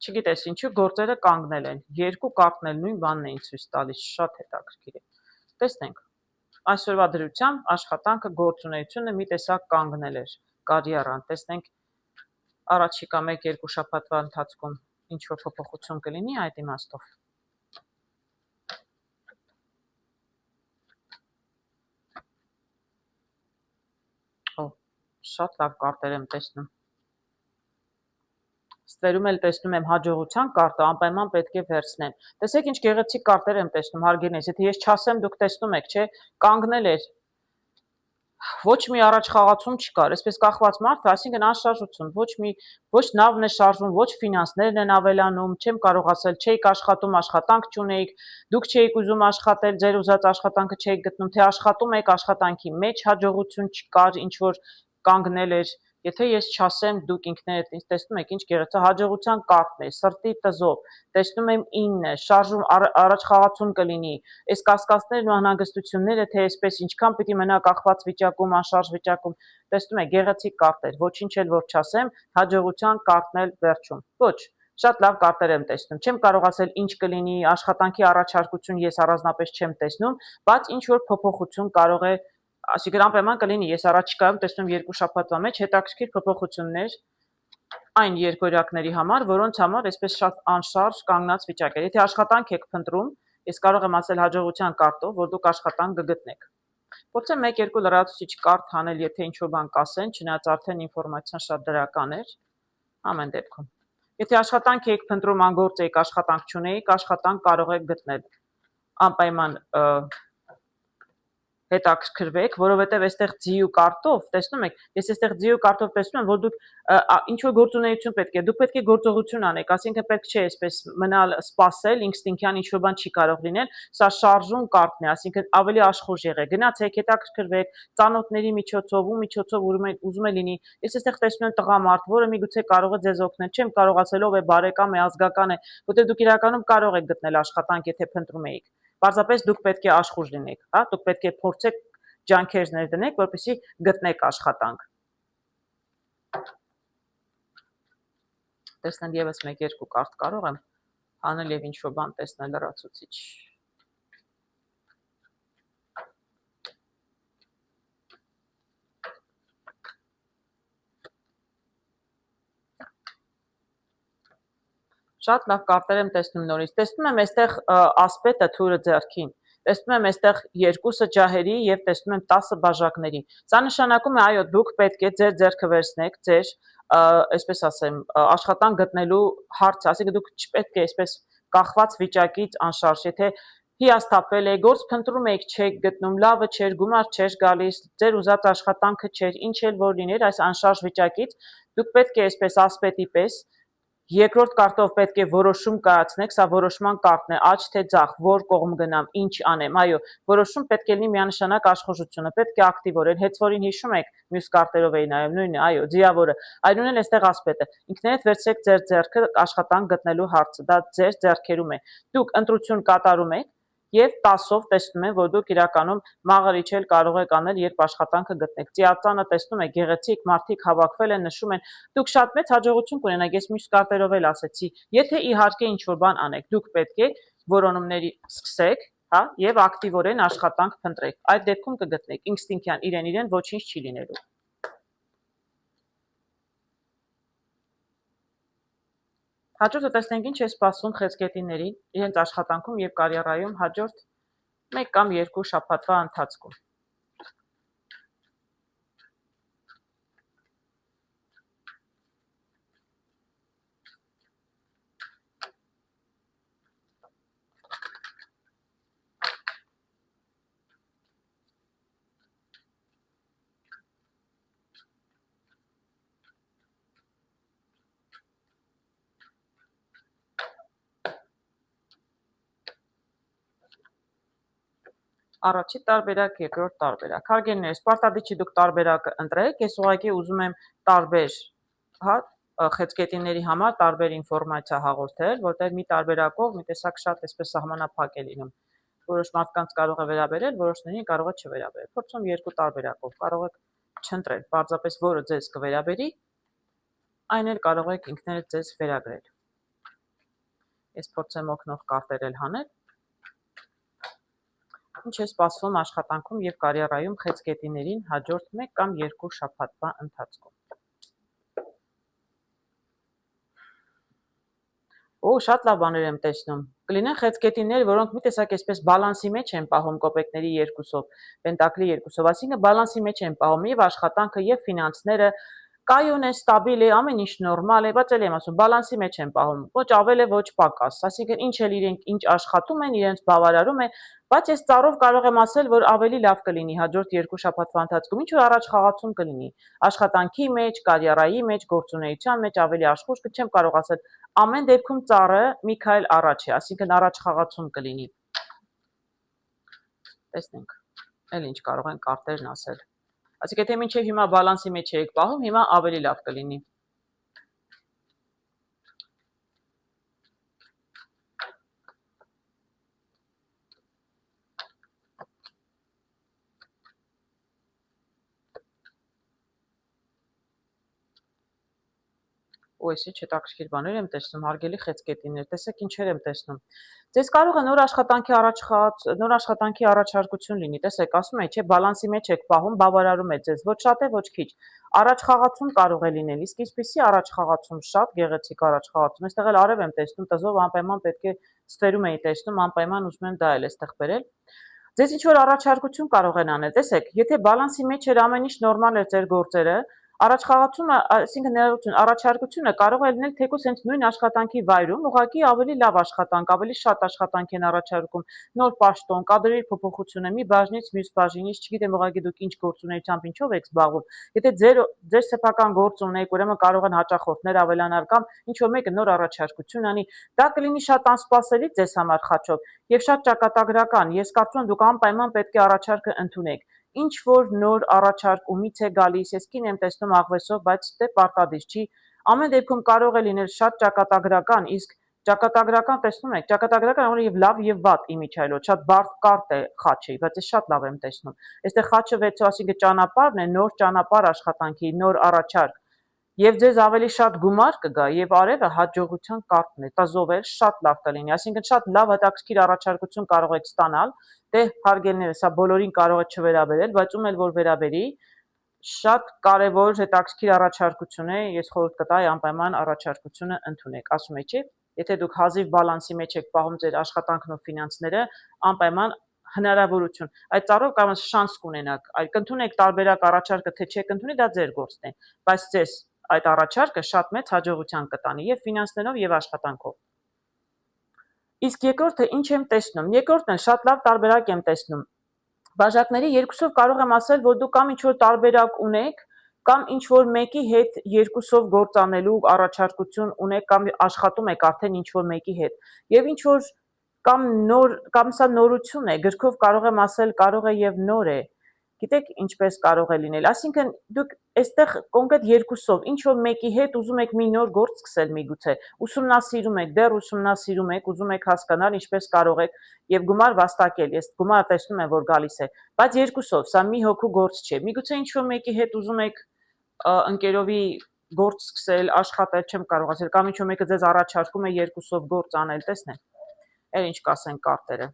չգիտես ինչու գործերը կանգնել են։ Երկու կարտն էլ նույն բանն էին ցույց տալիս, շատ հետաքրքիր է։ Տեսնենք։ Այսօրվա դրությամբ աշխատանքը, գործունեությունը մի տեսակ կանգնել էր, կարիերան, տեսնենք առաջիկա 1-2 շաբաթվա ընթացքում ինչ որ փոփոխություն կլինի այդ իմաստով։ Շատ լավ կարտեր եմ տեսնում։ Ստվերում էլ տեսնում եմ հաջողության կարտը, անպայման պետք է վերցնեմ։ Տեսեք ինչ գեղեցիկ կարտեր եմ տեսնում, հարգելիներս, եթե ես չասեմ, դուք տեսնում եք, չէ, կանգնել էր։ Ոչ մի առաջ խաղացում չկար, այսպես կախված մարդը, այսինքն անշարժություն, ոչ նավն է շարժվում, ոչ ֆինանսներն են ավելանում, չեմ կարող ասել, չէիք աշխատում, աշխատանք չունեիք, դուք չէիք ուզում աշխատել, ձեր ուզած աշխատանքը չէիք գտնում, թե աշխատում եք աշխատանքի մեջ, հաջողություն չկար, ինչ որ կանգնել էր, եթե ես չասեմ, դուք ինքներդ ինձ տեսնում եք, ինչ գեղեցիկ հաջողության կարտն է, սրտի տզով, տեսնում եմ 9, շարժում առաջ խաղացում կլինի, այս կասկածներն ու անհանգստությունները, թե այսպես ինչքան պիտի մնա կախված վիճակում, անշարժ վիճակում, տեսնում եք գեղեցիկ կարտեր, ոչինչ էլ որ չասեմ, հաջողության կարտն էլ վերջում։ Ոչ, շատ լավ կարտեր եմ տեսնում։ Չեմ կարող ասել ինչ կլինի, աշխատանքի առաջարկություն ես առանձնապես չեմ տեսնում, բայց ինչ որ փոփոխություն կարող է, այսինքն անպայման կլինի, ես առաջիկայում տեսնում 2 շաբաթվա մեջ հետաքրքիր փոփոխություններ այն երկօրյակների համար, որոնց համար այսպես շատ անշարժ կանգնած վիճակ է։ Եթե աշխատանք եք փնտրում, ես կարող եմ ասել հաջողության կարտով, որ դուք աշխատանք կգտնեք։ Փորձեմ 1-2 լրացուցիչ կարտ հանել, եթե ինչ-որ բան կասեն, չնայած արդեն ինֆորմացիան շատ դրական էր, ամեն դեպքում։ Եթե աշխատանք եք փնտրում, անգործ եք, աշխատանք չունեիք, աշխատանք կարող եք գտնել։ Անպայման հետաքրքրվեք, որովհետև այստեղ ձիու կարտով, տեսնում եք, ես այստեղ ձիու կարտով տեսնում եմ, որ դուք ինչ որ գործունեություն պետք է, դուք պետք է գործողություն անեք, այսինքն պետք չէ այսպես մնալ սպասել, ինստինկտյան ինչ որ բան չի կարող լինել, սա շարժում կարտն է, այսինքն ավելի աշխուժ եղեք, գնացեք, հետաքրքրվեք, ծանոթների միջոցով ու միջոցով ուզում է լինի։ Ես այստեղ տեսնում եմ տղամարդ, որը միգուցե կարող է ձեզ օգնել, չեմ կարող ասել ով է, բարեկամ է, ազգական է, որտեղ դուք իրականում կարող եք գտնել աշխատանք, եթե փնտրում եք։ Պարզապես դուք պետք է աշխուժ լինեք, հա, դուք պետք է փորձեք ջանքեր ներդնեք, որպեսզի գտնեք աշխատանք։ Տեսնել եւս 1-2 կարտ կարող եմ անել եւ ինչ-որ բան տեսնել լրացուցիչ։ Շատ լավ կարտեր եմ տեսնում նորից։ Տեսնում եմ այստեղ ասպետը թուրը ձեռքին։ Տեսնում եմ այստեղ 2 ջահերի եւ տեսնում եմ 10 բաժակների։ Սա նշանակում է, այո, դուք պետք է ձեր ձեռքը վերցնեք, ձեր այսպես ասեմ, աշխատանք գտնելու հարցը, այսինքն դուք չպետք է այսպես կախված վիճակից անշարժ, եթե հիասթափվել եք, գործ փնտրում եք, չեք գտնում, լավը չէր, գումար չէր գալիս, ձեր ուզած աշխատանքը չէր, ինչ էլ որ լիներ, այս անշարժ վիճակից դուք պետք է այսպես ասպետի պես երկրորդ կարտով պետք է որոշում կայացնեք, սա որոշման կարտն է, աջ թե ձախ, որ կողմ գնամ, ինչ անեմ, այո, որոշում պետք է լինի միանշանակ աշխուժությունը, պետք է ակտիվորեն, հեծվորին հիշում եք, մյուս կարտերով էի նայում, նույնը, այո, ձիավորը, այլուն էլ այստեղ ասպետը, ինքներդ վերցրեք ձեր ձեռքը աշխատանք գտնելու հարցը, դա ձեր ձեռքերում է, դուք ընտրություն կատարում եք, և 10-ով տեսնում են, որ դուք իրականում մաղրիչ էլ կարող եք անել, երբ աշխատանքը գտնեք, ծիածանը տեսնում եք, գեղեցիկ մարդիկ հավաքվել են, նշում են, դուք շատ մեծ հաջողություն կունենաք, ես մյուս կարտերով էլ ասեցի, եթե իհարկե ինչ-որ բան անեք, դուք պետք է որոնումների սկսեք, հա, և ակտիվորեն աշխատանք փնտրեք, այդ դեպքում կգտնեք, ինստինկտյան իրեն ոչինչ չի լինելու։ Հաջորդը տեսնենք ինչ է սպասվում խեցգետիններին իրենց աշխատանքում և կարիերայում հաջորդ 1 կամ 2 շաբաթվա ընթացքում։ Առաջի տարբերակ, երկրորդ տարբերակ։ Հարգելիներ, պարտադիր չի դուք տարբերակը ընտրեք, ես ուղղակի ուզում եմ տարբեր, հա, խեցգետինների համար տարբեր ինֆորմացիա հաղորդել, որտեղ մի տարբերակով մի տեսակ շատ այսպես սահմանափակ է լինում։ Որոշ մարդկանց կարող է վերաբերել, որոշներին կարող է չվերաբերել։ Փորձում 2 տարբերակով կարող եք չընտրել, պարզապես որը ձեզ կվերաբերի, այն էլ կարող եք ինքներդ ձեզ վերագրել։ Ես փորձեմ օգնող կարտեր էլ հանել։ Ինչ է սպասվում աշխատանքում և կարիերայում խեցգետիներին հաջորդ 1 կամ 2 շաբաթվա ընթացքում։ Շատ լավ բաներ եմ տեսնում։ Կլինեն խեցգետիններ, որոնք մի տեսակ այսպես բալանսի մեջ են պահում կոպեկների 2-ով, պենտակլի 2-ով, այսինքն բալանսի մեջ են պահում և աշխատանքը, և ֆինանսները, կայուն է, ստաբիլ է, ամեն ինչ նորմալ է, բայց էլ եմ ասում, բալանսի մեջ են պահում, ոչ ավել է, ոչ պակաս, այսինքն ինչ էլ իրենք ինչ աշխատում են, իրենց բավարարում է, բայց ես ծառով կարող եմ ասել, որ ավելի լավ կլինի հաջորդ 2 շաբաթվա ընթացքում, ինչ որ առաջ խաղացում կլինի, աշխատանքի մեջ, կարիերայի մեջ, գործունեության մեջ ավելի աշխուժ չեմ կարող ասել, ամեն դեպքում ծառը մի քայլ առաջ է, այսինքն առաջ խաղացում կլինի։ Տեսնենք, էլ ինչ կարող են կարտերն ասել։ Այսինքն եթե մինչև հիմա բալանսի մեջ եք պահում, հիմա ավելի լավ կլինի։ Ես ինչ հետաքրքիր բաներ եմ տեսնում, հարգելի խեցգետիններ, տեսեք ինչեր եմ տեսնում։ Ձեզ կարող է նոր աշխատանքի առաջարկություն լինի, տեսեք, ասում եմ, չէ, բալանսի մեջ եք պահում, բավարարում է ձեզ, ոչ շատ է, ոչ քիչ։ Առաջխաղացում կարող է լինել, իսկ ինչպիսի առաջխաղացում, շատ գեղեցիկ առաջխաղացում, այստեղ էլ արև եմ տեսնում, տզով անպայման պետք է ստվերում էի տեսնում, անպայման ուզում եմ դա էլ այստեղ բերել։ Ձեզ ինչ-որ առաջարկություն կարող են անել, տեսեք, եթե բալանսի մեջ էր ամեն ինչ նորմալ էր ձեր գործերը, առաջխաղացումը, այսինքն ներողություն, առաջարկությունը կարող է լինել թեկուզ հենց նույն աշխատանքի վայրում, ուղղակի ավելի լավ աշխատանք, ավելի շատ աշխատանք են առաջարկում, նոր պաշտոն, կադրերի փոփոխությունը, մի բաժնից մյուս բաժինից, չգիտեմ ուղղակի դուք ինչ գործունեությամբ ինչով եք զբաղվում, եթե ձեր սեփական գործ ունեք, ուրեմն կարող են հաճախորդներ ավելանալ կամ ինչ-որ մեկը նոր առաջարկություն անի, դա կլինի շատ անսպասելի ձեզ համար խաչով եւ շատ ճակատագրական, ես կարծում եմ դուք անպայման պետք է առաջարկը ընդունեք, ինչ որ նոր առաջարկ ումից է գալիս, ես կին եմ տեսնում աղվեսով, բայց դե պարտադիր չի, ամեն դեպքում կարող է լինել շատ ճակատագրական, իսկ ճակատագրական տեսնում եք, ճակատագրական որ եւ լավ եւ վատ իմիջիայլոց, շատ բարդ կարտ է խաչը, բայց ես շատ լավ եմ տեսնում, այստեղ խաչը 6-ով, այսինքն ճանապարհն է, նոր ճանապարհ աշխատանքի, նոր առաջարկ, եւ ձեզ ավելի շատ գումար կգա եւ արևը հաջողության կարտն է, տզով էլ շատ լավ կլինի, այսինքն շատ լավ հետաքրքիր առաջարկություն կարող եք ստանալ, դե հարգելիները, սա բոլորին կարող է չվերաբերել, բայց ում էլ որ վերաբերի, շատ կարևոր հետաքրքիր առաջարկություն է, ես խորհուրդ կտայի անպայման առաջարկությունը ընդունեք, ասում եք, չէ, եթե դուք հազիվ բալանսի մեջ եք պահում ձեր աշխատանքն ու ֆինանսները, անպայման հնարավորություն, այդ ծառով կարող շանս կունենաք, կընդունեք տարբերակ առաջարկը, թե չեք ընդունի, դա ձեր գործն է, բայց ձեզ այդ առաջարկը շատ մեծ հաջողության կտանի եւ ֆինանսներով եւ աշխատանքով։ Իսկ երկրորդը ինչ եմ տեսնում։ Երկրորդն էլ շատ լավ տարբերակ եմ տեսնում։ Բաժակների երկուսով կարող եմ ասել, որ դուք կամ ինչ-որ տարբերակ ունեք, կամ ինչ-որ մեկի հետ երկուսով գործ անելու առաջարկություն ունեք, կամ աշխատում եք արդեն ինչ-որ մեկի հետ։ Եվ ինչ-որ կամ սա նորություն է, գրքով կարող եմ ասել, կարող է եւ նոր է։ Գիտեք ինչպես կարող է լինել, այսինքն դուք այստեղ կոնկրետ երկուսով ինչ-որ մեկի հետ ուզում եք մի նոր գործ սկսել միգուցե, ուսումնասիրում եք, դեռ ուսումնասիրում եք, ուզում եք հասկանալ ինչպես կարող եք եւ գումար վաստակել, ես գումարը տեսնում եմ, որ գալիս է, բայց երկուսով, սա մի հոգու գործ չէ, միգուցե ինչ-որ մեկի հետ ուզում եք ընկերովի գործ սկսել, աշխատել, չեմ կարող ասել, կամ ինչ-որ մեկը ձեզ առաջարկում է երկուսով գործ անել, տեսնեք, էլ ինչ կասեն կարտերը։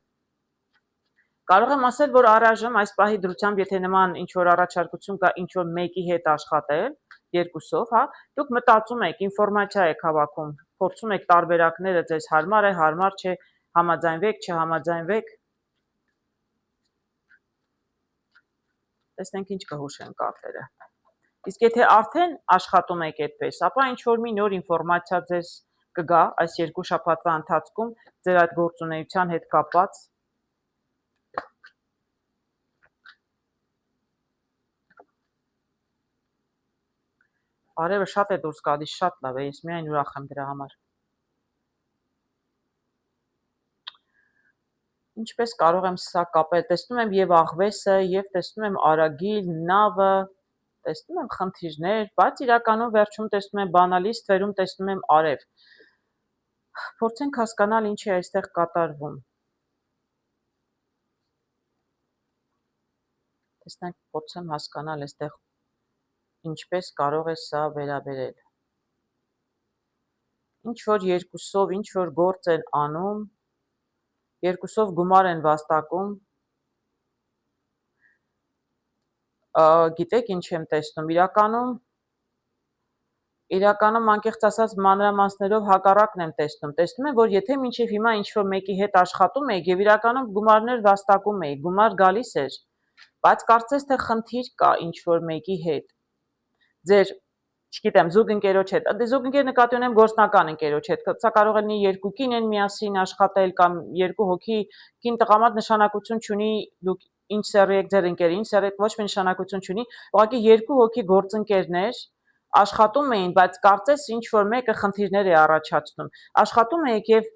Կարող եմ ասել, որ առայժմ այս պահի դրությամբ, եթե նման ինչ-որ առաջարկություն կա ինչ-որ մեկի հետ աշխատել, երկուսով, հա, դուք մտածում եք, ինֆորմացիա եք հավաքում, փորձում եք տարբերակները ձեզ հարմար է, հարմար չէ, համաձայնվեք, չհամաձայնվեք։ Տեսնենք ինչ կհուշեն կարտերը։ Իսկ եթե արդեն աշխատում եք այդպես, ապա ինչ-որ մի նոր ինֆորմացիա ձեզ կգա այս 2 շաբաթվա ընթացքում ձեր այդ գործունեության հետ կապված։ Արևը շատ է դուրս գալիս, շատ լավ է, ես միայն ուրախ եմ դրա համար։ Ինչպես կարող եմ սա կապել, տեսնում եմ եւ աղվեսը, եւ տեսնում եմ արագիլ, նավը, տեսնում եմ խնդիրներ, բայց իրականում վերջում տեսնում եմ բանալիստ, վերում տեսնում եմ արև։ Փորձենք հասկանալ ինչ է այստեղ կատարվում։ Տեսնենք, փորձեմ հասկանալ այստեղ ինչպես կարող է սա վերաբերել։ Ինչ-որ երկուսով, ինչ-որ գործ են անում, երկուսով գումար են վաստակում, գիտեք ինչ եմ տեսնում, իրականում անկեղծ ասած մանրամասներով հակառակն եմ տեսնում, տեսնում եմ, որ եթե մինչև հիմա ինչ-որ մեկի հետ աշխատում եք եւ իրականում գումարներ վաստակում եք, գումար գալիս էր, բայց կարծես թե խնդիր կա ինչ-որ մեկի հետ, ձեր, չգիտեմ, զուգընկերոջ հետ, զուգընկեր նկատի ունեմ գործնական ընկերոջ հետ, սա կարող է լինի երկու կին են միասին աշխատել կամ երկու հոգի, կին տղամարդ նշանակություն չունի, դուք ինչ սեռի եք ձեր ընկերը, ինչ սեռի եք ոչ մի նշանակություն չունի, ուղղակի երկու հոգի գործընկերներ աշխատում էին, բայց կարծես ինչ որ մեկը խնդիրներ է առաջացնում, աշխատում եք եւ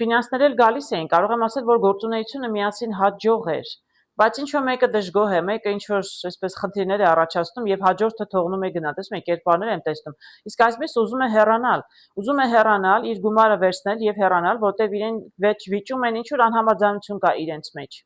ֆինանսներ էլ գալիս էին, կարող եմ ասել, որ գործունեությունը միասին հաջող էր, բայց ինչ որ մեկը դժգոհ է, մեկը ինչ որ այսպես խնդիրներ է առաջացնում եւ հաջորդը թողնում է գնալ, տեսնում եք, կերպարներ եմ տեսնում, իսկ այսպես ուզում է հեռանալ, իր գումարը վերցնել եւ հեռանալ, որտեւ իրեն վիճում են ինչ որ անհամաձայնություն կա իրենց մեջ,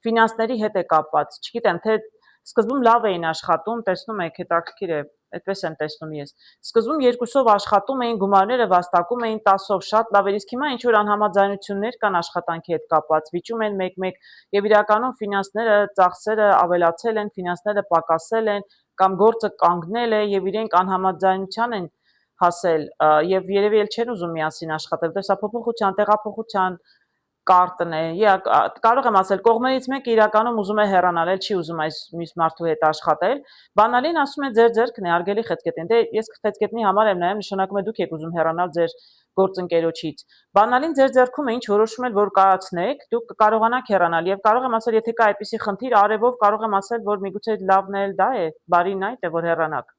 ֆինանսների հետ է կապված, չգիտեմ, թե սկզբում լավ էին աշխատում, տեսնում եք, հետաքրքիր է, այդպես եմ տեսնում ես, սկզբում երկուսով աշխատում էին, գումարները վաստակում էին 10-ով շատ լավ էր, իսկ հիմա ինչ որ անհամաձայնություններ կան աշխատանքի հետ կապված, վիճում են մեկ-մեկ եւ իրականում ֆինանսները, ծախսերը ավելացել են, ֆինանսները պակասել են կամ գործը կանգնել է եւ իրենք անհամաձայնության են հասել եւ երևի էլ չեն ուզում միասին աշխատել, դա փոփոխության, տեղափոխության կարտն է, կարող եմ ասել, կողմերից մեկը իրականում ուզում է հեռանալ, էլ չի ուզում այս մյուս մարդու հետ աշխատել, բանալին ասում է ձեր ձեռքն է, արգելի խեցգետնի, դե ես խեցգետնի համար եմ նայում, նշանակում է դուք եք ուզում հեռանալ ձեր գործընկերոջից, բանալին ձեր ձեռքում է ինչ որոշում եք, որ կայացնեք, դուք կարողանաք հեռանալ եւ կարող եմ ասել, եթե կա այդպիսի խնդիր, արևով կարող եմ ասել, որ միգուցե լավն էլ դա է, բարին այդ է, որ հեռանաք,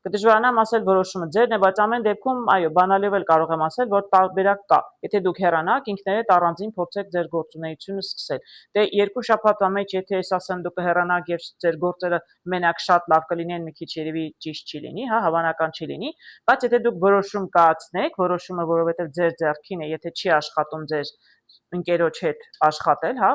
կդժվարանամ ասել որոշումը ձերն է, բայց ամեն դեպքում, այո, բանալիով էլ կարող եմ ասել, որ տարբերակ կա, եթե դուք հեռանաք, ինքներդ առանձին փորձեք ձեր գործունեությունը սկսել, դե 2 շաբաթվա մեջ, եթե ես ասեմ դուք կհեռանաք եւ ձեր գործերը մենակ շատ լավ կլինեն, մի քիչ երևի ճիշտ չի լինի, հա, հավանական չի լինի, բայց եթե դուք որոշում կայացնեք, որոշումը, որովհետեւ ձեր ձեռքին է, եթե չի աշխատում ձեր ընկերոջ հետ աշխատել, հա,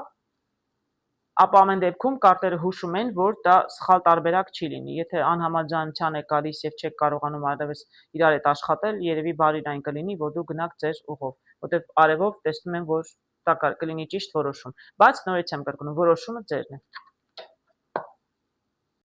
ապա ամեն դեպքում կարտերը հուշում են, որ դա սխալ տարբերակ չի լինի, եթե անհամաձայնության է գալիս եւ չեք կարողանում այլևս իրար հետ աշխատել, երևի բարին այն կլինի, որ դուք գնաք ձեր ուղով, որտեւ արևով տեսնում եմ, որ դա կլինի ճիշտ որոշում, բայց նորից եմ կրկնում, որոշումը ձերն է։